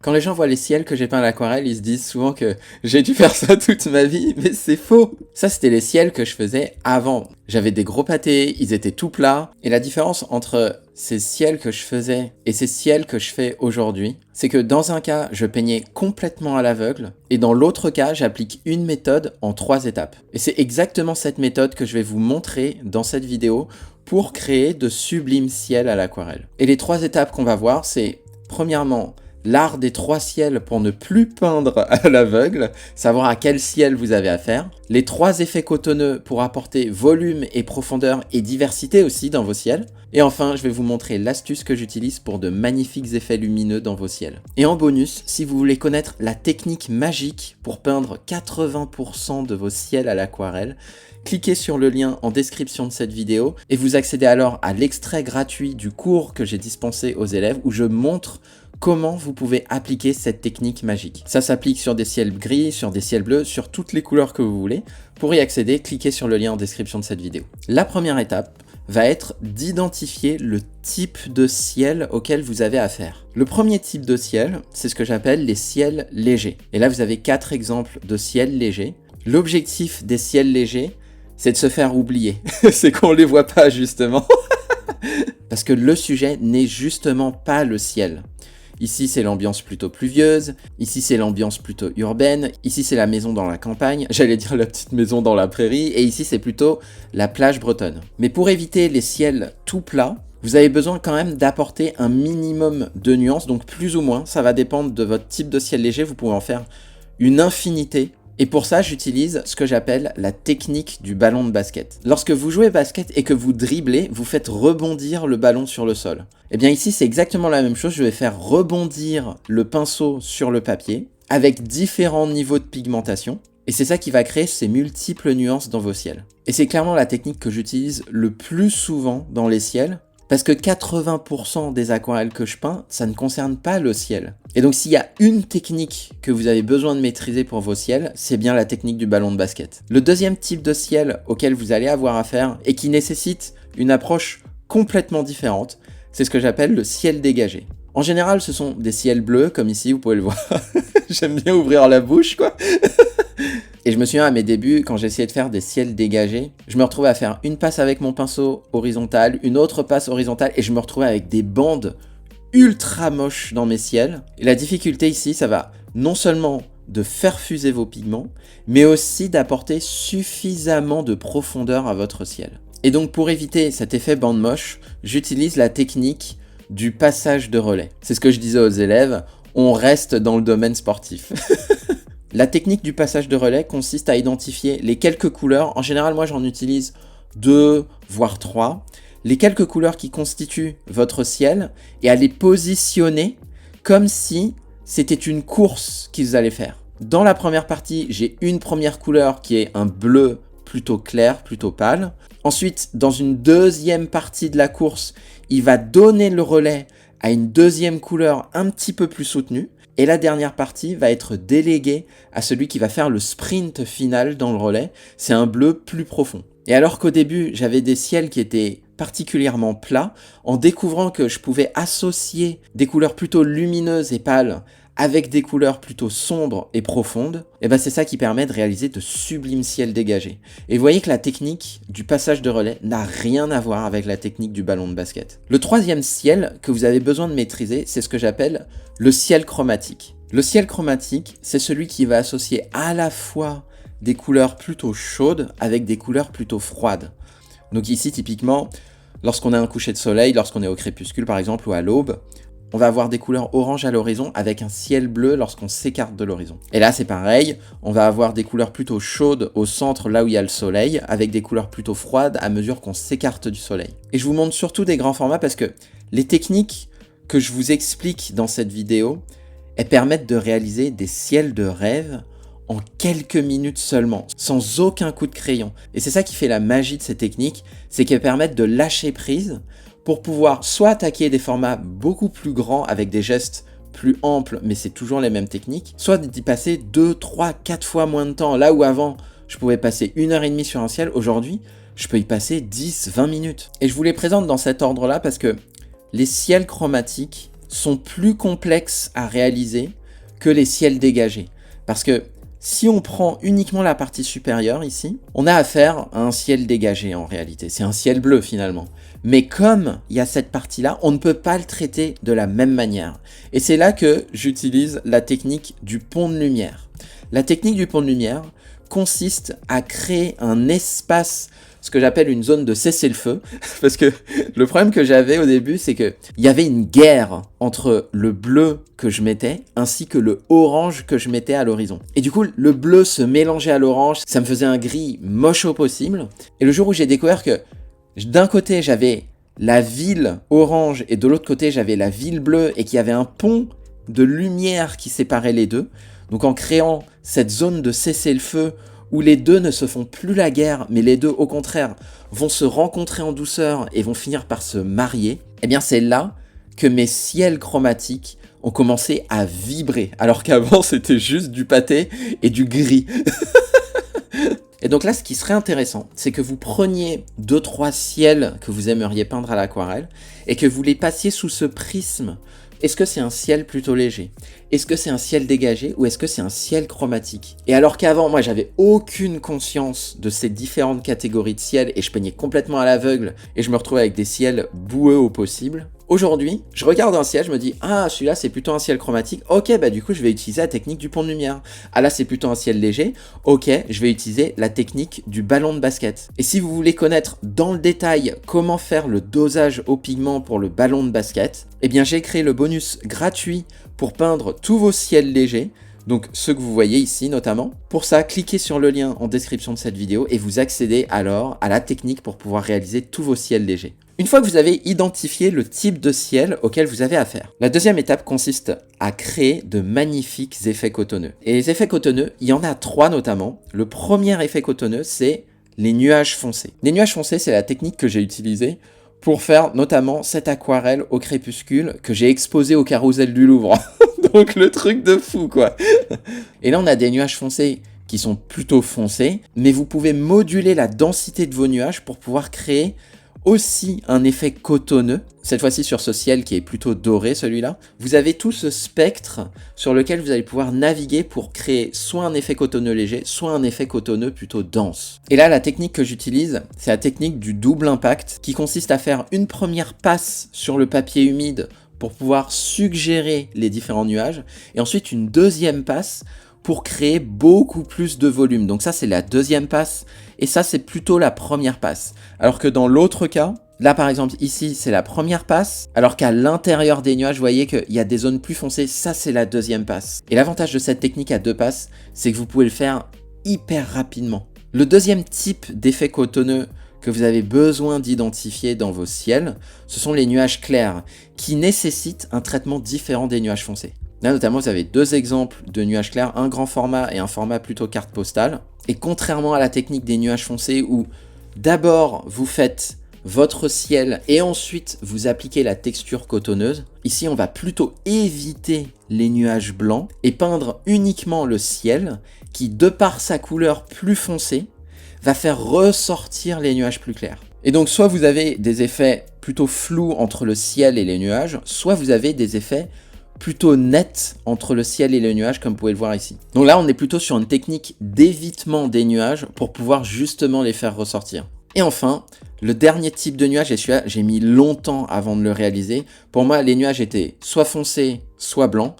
Quand les gens voient les ciels que j'ai peints à l'aquarelle, ils se disent souvent que j'ai dû faire ça toute ma vie, mais c'est faux. Ça, c'était les ciels que je faisais avant. J'avais des gros pâtés, ils étaient tout plats. Et la différence entre ces ciels que je faisais et ces ciels que je fais aujourd'hui, c'est que dans un cas, je peignais complètement à l'aveugle, et dans l'autre cas, j'applique une méthode en 3 étapes. Et c'est exactement cette méthode que je vais vous montrer dans cette vidéo pour créer de sublimes ciels à l'aquarelle. Et les 3 étapes qu'on va voir, c'est premièrement, l'art des 3 ciels pour ne plus peindre à l'aveugle, savoir à quel ciel vous avez affaire. Les 3 effets cotonneux pour apporter volume et profondeur et diversité aussi dans vos ciels. Et enfin, je vais vous montrer l'astuce que j'utilise pour de magnifiques effets lumineux dans vos ciels. Et en bonus, si vous voulez connaître la technique magique pour peindre 80% de vos ciels à l'aquarelle, cliquez sur le lien en description de cette vidéo et vous accédez alors à l'extrait gratuit du cours que j'ai dispensé aux élèves où je montre comment vous pouvez appliquer cette technique magique. Ça s'applique sur des ciels gris, sur des ciels bleus, sur toutes les couleurs que vous voulez. Pour y accéder, cliquez sur le lien en description de cette vidéo. La première étape va être d'identifier le type de ciel auquel vous avez affaire. Le premier type de ciel, c'est ce que j'appelle les ciels légers. Et là, vous avez 4 exemples de ciels légers. L'objectif des ciels légers, c'est de se faire oublier. C'est qu'on les voit pas, justement. Parce que le sujet n'est justement pas le ciel. Ici, c'est l'ambiance plutôt pluvieuse. Ici, c'est l'ambiance plutôt urbaine. Ici, c'est la maison dans la campagne. J'allais dire la petite maison dans la prairie. Et ici, c'est plutôt la plage bretonne. Mais pour éviter les ciels tout plats, vous avez besoin quand même d'apporter un minimum de nuances. Donc plus ou moins, ça va dépendre de votre type de ciel léger. Vous pouvez en faire une infinité. Et pour ça, j'utilise ce que j'appelle la technique du ballon de basket. Lorsque vous jouez basket et que vous dribblez, vous faites rebondir le ballon sur le sol. Et bien ici, c'est exactement la même chose. Je vais faire rebondir le pinceau sur le papier avec différents niveaux de pigmentation. Et c'est ça qui va créer ces multiples nuances dans vos ciels. Et c'est clairement la technique que j'utilise le plus souvent dans les ciels. Parce que 80% des aquarelles que je peins, ça ne concerne pas le ciel. Et donc s'il y a une technique que vous avez besoin de maîtriser pour vos ciels, c'est bien la technique du ballon de basket. Le deuxième type de ciel auquel vous allez avoir affaire et qui nécessite une approche complètement différente, c'est ce que j'appelle le ciel dégagé. En général, ce sont des ciels bleus, comme ici, vous pouvez le voir. J'aime bien ouvrir la bouche, quoi. Et je me souviens à mes débuts, quand j'essayais de faire des ciels dégagés, je me retrouvais à faire une passe avec mon pinceau horizontal, une autre passe horizontale, et je me retrouvais avec des bandes ultra moches dans mes ciels. Et la difficulté ici, ça va non seulement de faire fuser vos pigments, mais aussi d'apporter suffisamment de profondeur à votre ciel. Et donc pour éviter cet effet bande moche, j'utilise la technique du passage de relais. C'est ce que je disais aux élèves, on reste dans le domaine sportif. La technique du passage de relais consiste à identifier les quelques couleurs. En général, moi, j'en utilise 2, voire 3. Les quelques couleurs qui constituent votre ciel et à les positionner comme si c'était une course qu'ils allaient faire. Dans la première partie, j'ai une première couleur qui est un bleu plutôt clair, plutôt pâle. Ensuite, dans une deuxième partie de la course, il va donner le relais à une deuxième couleur un petit peu plus soutenue. Et la dernière partie va être déléguée à celui qui va faire le sprint final dans le relais. C'est un bleu plus profond. Et alors qu'au début, j'avais des ciels qui étaient particulièrement plats, en découvrant que je pouvais associer des couleurs plutôt lumineuses et pâles avec des couleurs plutôt sombres et profondes, et ben c'est ça qui permet de réaliser de sublimes ciels dégagés. Et vous voyez que la technique du passage de relais n'a rien à voir avec la technique du ballon de basket. Le troisième ciel que vous avez besoin de maîtriser, c'est ce que j'appelle le ciel chromatique. Le ciel chromatique, c'est celui qui va associer à la fois des couleurs plutôt chaudes avec des couleurs plutôt froides. Donc ici, typiquement, lorsqu'on a un coucher de soleil, lorsqu'on est au crépuscule par exemple ou à l'aube, on va avoir des couleurs orange à l'horizon avec un ciel bleu lorsqu'on s'écarte de l'horizon. Et là, c'est pareil, on va avoir des couleurs plutôt chaudes au centre, là où il y a le soleil, avec des couleurs plutôt froides à mesure qu'on s'écarte du soleil. Et je vous montre surtout des grands formats parce que les techniques que je vous explique dans cette vidéo, elles permettent de réaliser des ciels de rêve en quelques minutes seulement, sans aucun coup de crayon. Et c'est ça qui fait la magie de ces techniques, c'est qu'elles permettent de lâcher prise pour pouvoir soit attaquer des formats beaucoup plus grands avec des gestes plus amples, mais c'est toujours les mêmes techniques, soit d'y passer 2, 3, 4 fois moins de temps. Là où avant, je pouvais passer 1h30 sur un ciel, aujourd'hui, je peux y passer 10, 20 minutes. Et je vous les présente dans cet ordre-là parce que les ciels chromatiques sont plus complexes à réaliser que les ciels dégagés. Parce que si on prend uniquement la partie supérieure ici, on a affaire à un ciel dégagé en réalité. C'est un ciel bleu finalement. Mais comme il y a cette partie-là, on ne peut pas le traiter de la même manière. Et c'est là que j'utilise la technique du pont de lumière. La technique du pont de lumière consiste à créer un espace, ce que j'appelle une zone de cessez-le-feu, parce que le problème que j'avais au début, c'est que il y avait une guerre entre le bleu que je mettais ainsi que le orange que je mettais à l'horizon. Et du coup, le bleu se mélangeait à l'orange, ça me faisait un gris moche au possible. Et le jour où j'ai découvert que d'un côté, j'avais la ville orange et de l'autre côté, j'avais la ville bleue et qu'il y avait un pont de lumière qui séparait les deux, donc en créant cette zone de cessez-le-feu où les deux ne se font plus la guerre, mais les deux, au contraire, vont se rencontrer en douceur et vont finir par se marier, eh bien c'est là que mes ciels chromatiques ont commencé à vibrer, alors qu'avant c'était juste du pâté et du gris. Et donc là, ce qui serait intéressant, c'est que vous preniez 2-3 ciels que vous aimeriez peindre à l'aquarelle et que vous les passiez sous ce prisme. Est-ce que c'est un ciel plutôt léger? Est-ce que c'est un ciel dégagé ou est-ce que c'est un ciel chromatique? Et alors qu'avant, moi, j'avais aucune conscience de ces différentes catégories de ciel et je peignais complètement à l'aveugle et je me retrouvais avec des ciels boueux au possible. Aujourd'hui, je regarde un ciel, je me dis « Ah, celui-là, c'est plutôt un ciel chromatique. Ok, bah du coup, je vais utiliser la technique du pont de lumière. Ah là, c'est plutôt un ciel léger. Ok, je vais utiliser la technique du ballon de basket. » Et si vous voulez connaître dans le détail comment faire le dosage au pigment pour le ballon de basket, eh bien, j'ai créé le bonus gratuit pour peindre tous vos ciels légers. Donc ceux que vous voyez ici notamment. Pour ça, cliquez sur le lien en description de cette vidéo et vous accédez alors à la technique pour pouvoir réaliser tous vos ciels légers. Une fois que vous avez identifié le type de ciel auquel vous avez affaire, la deuxième étape consiste à créer de magnifiques effets cotonneux. Et les effets cotonneux, il y en a 3 notamment. Le premier effet cotonneux, c'est les nuages foncés. Les nuages foncés, c'est la technique que j'ai utilisée pour faire notamment cette aquarelle au crépuscule que j'ai exposée au carrousel du Louvre. Donc le truc de fou quoi. Et là on a des nuages foncés qui sont plutôt foncés, mais vous pouvez moduler la densité de vos nuages pour pouvoir créer aussi un effet cotonneux, cette fois-ci sur ce ciel qui est plutôt doré celui-là. Vous avez tout ce spectre sur lequel vous allez pouvoir naviguer pour créer soit un effet cotonneux léger, soit un effet cotonneux plutôt dense. Et là la technique que j'utilise, c'est la technique du double impact qui consiste à faire une première passe sur le papier humide pour pouvoir suggérer les différents nuages et ensuite une deuxième passe pour créer beaucoup plus de volume. Donc ça c'est la deuxième passe et ça c'est plutôt la première passe. Alors que dans l'autre cas, là par exemple ici c'est la première passe, alors qu'à l'intérieur des nuages vous voyez qu'il y a des zones plus foncées, ça c'est la deuxième passe. Et l'avantage de cette technique à 2 passes, c'est que vous pouvez le faire hyper rapidement. Le deuxième type d'effet cotonneux que vous avez besoin d'identifier dans vos ciels, ce sont les nuages clairs, qui nécessitent un traitement différent des nuages foncés. Là notamment vous avez 2 exemples de nuages clairs, un grand format et un format plutôt carte postale. Et contrairement à la technique des nuages foncés où d'abord vous faites votre ciel et ensuite vous appliquez la texture cotonneuse, ici on va plutôt éviter les nuages blancs et peindre uniquement le ciel qui, de par sa couleur plus foncée, va faire ressortir les nuages plus clairs. Et donc soit vous avez des effets plutôt flous entre le ciel et les nuages, soit vous avez des effets plutôt nets entre le ciel et les nuages comme vous pouvez le voir ici. Donc là on est plutôt sur une technique d'évitement des nuages pour pouvoir justement les faire ressortir. Et enfin, le dernier type de nuage, et celui-là j'ai mis longtemps avant de le réaliser, pour moi les nuages étaient soit foncés, soit blancs.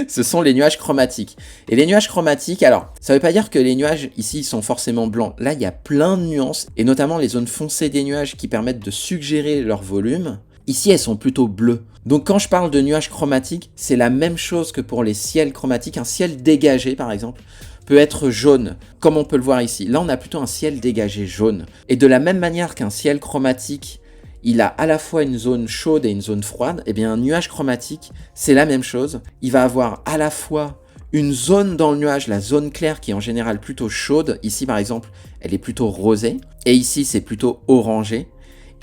Ce sont les nuages chromatiques. Et les nuages chromatiques, alors, ça ne veut pas dire que les nuages ici sont forcément blancs. Là, il y a plein de nuances, et notamment les zones foncées des nuages qui permettent de suggérer leur volume. Ici, elles sont plutôt bleues. Donc quand je parle de nuages chromatiques, c'est la même chose que pour les ciels chromatiques. Un ciel dégagé, par exemple, peut être jaune, comme on peut le voir ici. Là, on a plutôt un ciel dégagé jaune. Et de la même manière qu'un ciel chromatique, il a à la fois une zone chaude et une zone froide, et bien un nuage chromatique, c'est la même chose. Il va avoir à la fois une zone dans le nuage, la zone claire qui est en général plutôt chaude. Ici par exemple, elle est plutôt rosée, et ici c'est plutôt orangé.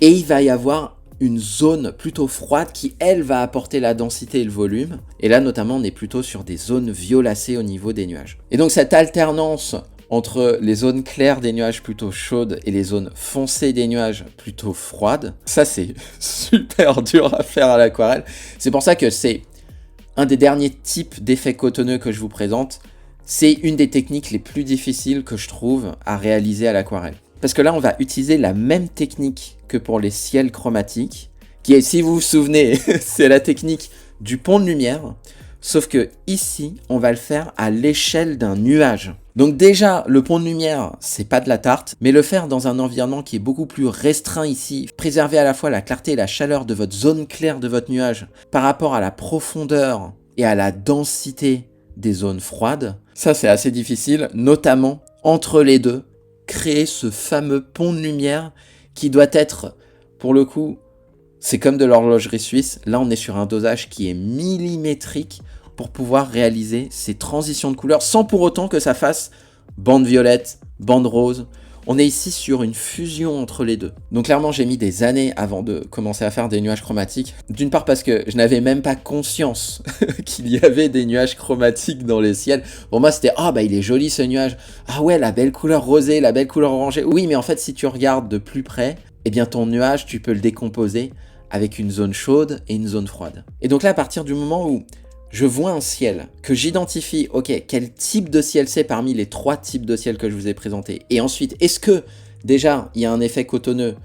Et il va y avoir une zone plutôt froide qui, elle, va apporter la densité et le volume. Et là, notamment, on est plutôt sur des zones violacées au niveau des nuages. Et donc cette alternance entre les zones claires des nuages plutôt chaudes et les zones foncées des nuages plutôt froides. Ça, c'est super dur à faire à l'aquarelle. C'est pour ça que c'est un des derniers types d'effets cotonneux que je vous présente. C'est une des techniques les plus difficiles que je trouve à réaliser à l'aquarelle. Parce que là, on va utiliser la même technique que pour les ciels chromatiques, qui est, si vous vous souvenez, c'est la technique du pont de lumière, sauf que ici, on va le faire à l'échelle d'un nuage. Donc déjà, le pont de lumière, c'est pas de la tarte, mais le faire dans un environnement qui est beaucoup plus restreint ici, préserver à la fois la clarté et la chaleur de votre zone claire de votre nuage par rapport à la profondeur et à la densité des zones froides, ça c'est assez difficile, notamment entre les deux, créer ce fameux pont de lumière qui doit être, pour le coup, c'est comme de l'horlogerie suisse. Là, on est sur un dosage qui est millimétrique pour pouvoir réaliser ces transitions de couleurs sans pour autant que ça fasse bande violette, bande rose. On est ici sur une fusion entre les deux. Donc clairement, j'ai mis des années avant de commencer à faire des nuages chromatiques. D'une part parce que je n'avais même pas conscience qu'il y avait des nuages chromatiques dans les ciels. Pour moi, c'était « Ah, bah il est joli ce nuage. Ah ouais, la belle couleur rosée, la belle couleur orangée. » Oui, mais en fait, si tu regardes de plus près, eh bien ton nuage, tu peux le décomposer avec une zone chaude et une zone froide. Et donc là, à partir du moment où je vois un ciel, que j'identifie, ok, quel type de ciel c'est parmi les 3 types de ciel que je vous ai présentés, et ensuite, est-ce que déjà, il y a un effet cotonneux,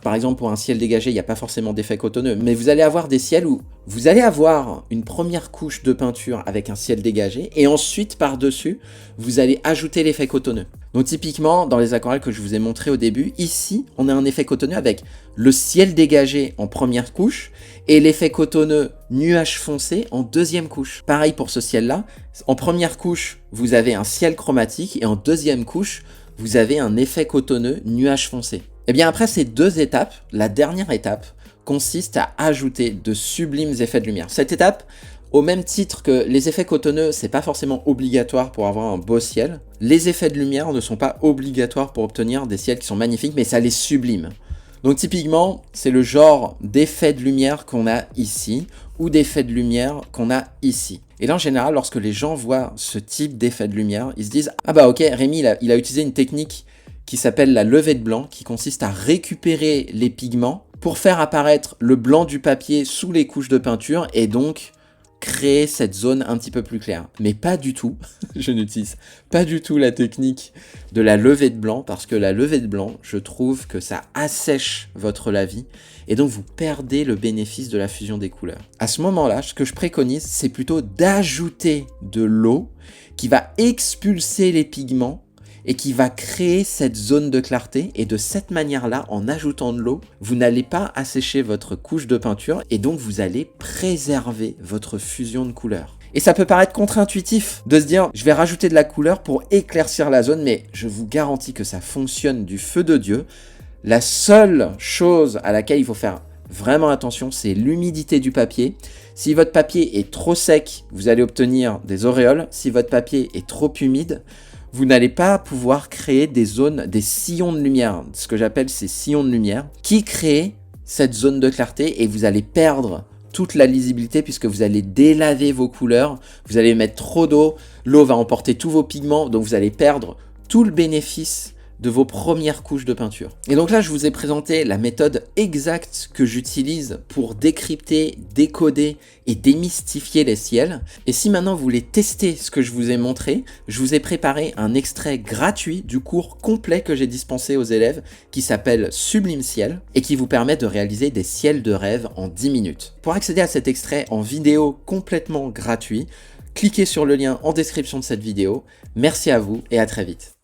par exemple, pour un ciel dégagé, il n'y a pas forcément d'effet cotonneux, mais vous allez avoir des ciels où vous allez avoir une première couche de peinture avec un ciel dégagé, et ensuite, par-dessus, vous allez ajouter l'effet cotonneux. Donc typiquement, dans les aquarelles que je vous ai montré au début, ici, on a un effet cotonneux avec le ciel dégagé en première couche, et l'effet cotonneux nuage foncé en deuxième couche. Pareil pour ce ciel-là, en première couche, vous avez un ciel chromatique, et en deuxième couche, vous avez un effet cotonneux nuage foncé. Et bien après ces 2 étapes, la dernière étape consiste à ajouter de sublimes effets de lumière. Cette étape, au même titre que les effets cotonneux, c'est pas forcément obligatoire pour avoir un beau ciel, les effets de lumière ne sont pas obligatoires pour obtenir des ciels qui sont magnifiques, mais ça les sublime. Donc typiquement, c'est le genre d'effet de lumière qu'on a ici, ou d'effet de lumière qu'on a ici. Et là, en général, lorsque les gens voient ce type d'effet de lumière, ils se disent « Ah bah ok, Rémi, il a utilisé une technique qui s'appelle la levée de blanc, qui consiste à récupérer les pigments pour faire apparaître le blanc du papier sous les couches de peinture et donc créer cette zone un petit peu plus claire. » Mais pas du tout, je n'utilise pas du tout la technique de la levée de blanc, parce que la levée de blanc, je trouve que ça assèche votre lavis et donc vous perdez le bénéfice de la fusion des couleurs. À ce moment-là, ce que je préconise, c'est plutôt d'ajouter de l'eau qui va expulser les pigments et qui va créer cette zone de clarté, et de cette manière-là, en ajoutant de l'eau, vous n'allez pas assécher votre couche de peinture, et donc vous allez préserver votre fusion de couleurs. Et ça peut paraître contre-intuitif de se dire, je vais rajouter de la couleur pour éclaircir la zone, mais je vous garantis que ça fonctionne du feu de Dieu. La seule chose à laquelle il faut faire vraiment attention, c'est l'humidité du papier. Si votre papier est trop sec, vous allez obtenir des auréoles. Si votre papier est trop humide, vous n'allez pas pouvoir créer des zones, des sillons de lumière, ce que j'appelle ces sillons de lumière, qui créent cette zone de clarté, et vous allez perdre toute la lisibilité puisque vous allez délaver vos couleurs, vous allez mettre trop d'eau, l'eau va emporter tous vos pigments, donc vous allez perdre tout le bénéfice de vos premières couches de peinture. Et donc là, je vous ai présenté la méthode exacte que j'utilise pour décrypter, décoder et démystifier les ciels. Et si maintenant vous voulez tester ce que je vous ai montré, je vous ai préparé un extrait gratuit du cours complet que j'ai dispensé aux élèves qui s'appelle Sublime Ciel et qui vous permet de réaliser des ciels de rêve en 10 minutes. Pour accéder à cet extrait en vidéo complètement gratuit, cliquez sur le lien en description de cette vidéo. Merci à vous et à très vite.